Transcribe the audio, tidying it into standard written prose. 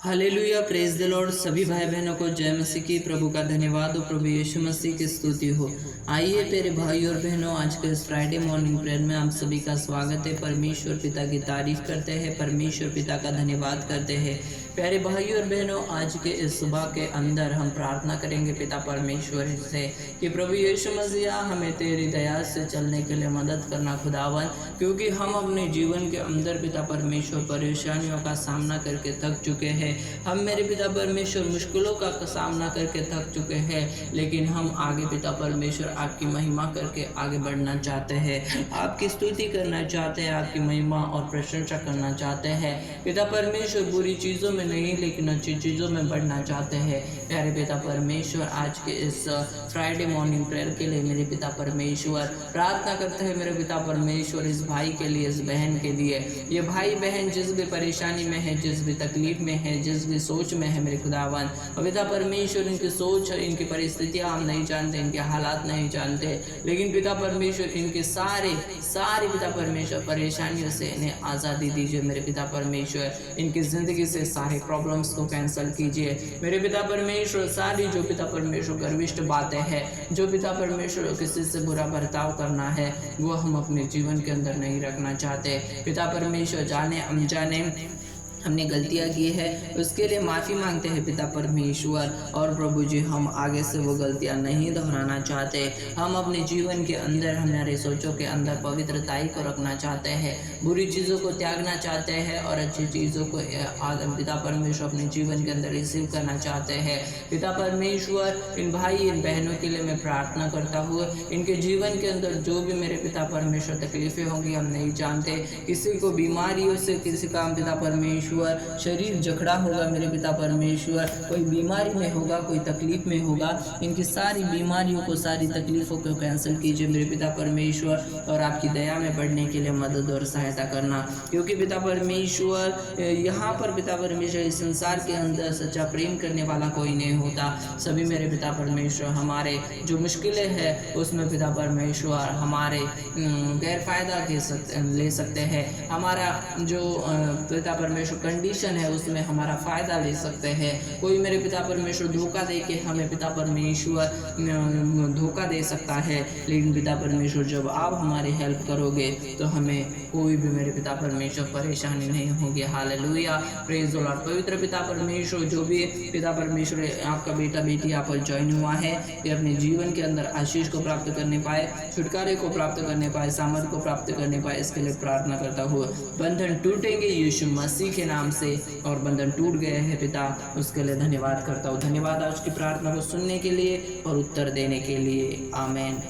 Hallelujah, praise the Lord. सभी भाई बहनों को जय मसीह की। प्रभु का धन्यवाद हो, प्रभु यीशु मसीह की स्तुति हो। आइए प्यारे भाई और बहनों, आज के इस फ्राइडे मॉर्निंग प्रेयर में आप सभी का स्वागत है। परमेश्वर पिता की तारीफ करते हैं, परमेश्वर पिता का धन्यवाद करते हैं। प्यारे भाई और बहनों, आज के इस सुबह के अंदर हम प्रार्थना करेंगे पिता परमेश्वर से कि प्रभु यीशु मसीह हमें तेरी दया से चलने के लिए मदद करना खुदावन, क्योंकि हम अपने जीवन के अंदर पिता परमेश्वर परेशानियों का सामना करके थक चुके हैं। हम मेरे पिता परमेश्वर मुश्किलों का सामना करके थक चुके हैं, लेकिन हम आगे पिता परमेश्वर आपकी महिमा करके आगे बढ़ना चाहते हैं, आपकी स्तुति करना चाहते हैं, आपकी महिमा और प्रशंसा करना चाहते हैं पिता परमेश्वर। बुरी चीज़ों में नहीं लेकिन अच्छी चीज़ों में बढ़ना चाहते हैं। प्यारे पिता परमेश्वर, आज के इस फ्राइडे मॉर्निंग प्रेयर के लिए मेरे पिता परमेश्वर प्रार्थना करते हैं। मेरे पिता परमेश्वर इस भाई के लिए, इस बहन के लिए, ये भाई बहन जिस भी परेशानी में है, जिस भी तकलीफ में है, जिस भी सोच में है मेरे खुदावन, और पिता परमेश्वर इनकी सोच, इनकी परिस्थितियाँ हम नहीं जानते, इनके हालात नहीं जानते, लेकिन पिता परमेश्वर इनके सारे पिता परमेश्वर परेशानियों से इन्हें आज़ादी दीजिए। मेरे पिता परमेश्वर इनकी ज़िंदगी से सारे प्रॉब्लम्स को कैंसिल कीजिए। मेरे पिता परमेश्वर सारी जो पिता परमेश्वर गर्विष्ठ बातें हैं, जो पिता परमेश्वर किसी से बुरा बर्ताव करना है, वो हम अपने जीवन के अंदर नहीं रखना चाहते। पिता परमेश्वर जाने अनजाने हमने गलतियाँ की है, उसके लिए माफ़ी मांगते हैं पिता परमेश्वर। और प्रभु जी, हम आगे से वो गलतियाँ नहीं दोहराना चाहते। हम अपने जीवन के अंदर, हमारे सोचों के अंदर पवित्रताई को रखना चाहते हैं, बुरी चीज़ों को त्यागना चाहते हैं और अच्छी चीज़ों को पिता परमेश्वर अपने जीवन के अंदर रिसीव करना चाहते हैं। पिता परमेश्वर, इन भाई इन बहनों के लिए मैं प्रार्थना करता हूँ, इनके जीवन के अंदर जो भी मेरे पिता परमेश्वर तकलीफ़ें होंगी हम नहीं जानते, किसी को बीमारियों से, किसी का पिता परमेश्वर शरीर जकड़ा होगा मेरे पिता परमेश्वर, कोई बीमारी में होगा, कोई तकलीफ में होगा, इनकी सारी बीमारियों को, सारी तकलीफ़ों को कैंसिल कीजिए मेरे पिता परमेश्वर, और आपकी दया में बढ़ने के लिए मदद और सहायता करना। क्योंकि पिता परमेश्वर, यहाँ पर पिता परमेश्वर इस संसार के अंदर सच्चा प्रेम करने वाला कोई नहीं होता। सभी मेरे पिता परमेश्वर हमारे जो मुश्किलें हैं उसमें पिता परमेश्वर हमारे गैर फायदा ले सकते हैं, हमारा जो पिता परमेश्वर कंडीशन है उसमें हमारा फ़ायदा ले सकते हैं। कोई मेरे पिता परमेश्वर धोखा दे के हमें पिता परमेश्वर धोखा दे सकता है, लेकिन पिता परमेश्वर जब आप हमारी हेल्प करोगे तो हमें कोई भी मेरे पिता परमेश्वर परेशानी नहीं होगी। Hallelujah, praise the Lord. पवित्र पिता परमेश्वर, जो भी पिता परमेश्वर आपका बेटा बेटी यहाँ पर ज्वाइन हुआ है, ये अपने जीवन के अंदर आशीष को प्राप्त करने पाए, छुटकारे को प्राप्त करने पाए, सामर्थ को प्राप्त करने पाए, इसके लिए प्रार्थना करता हुआ बंधन टूटेंगे यीशु मसीह के नाम से, और बंधन टूट गए हैं पिता, उसके लिए धन्यवाद करता हूँ। धन्यवाद आज की प्रार्थना को सुनने के लिए और उत्तर देने के लिए। आमीन।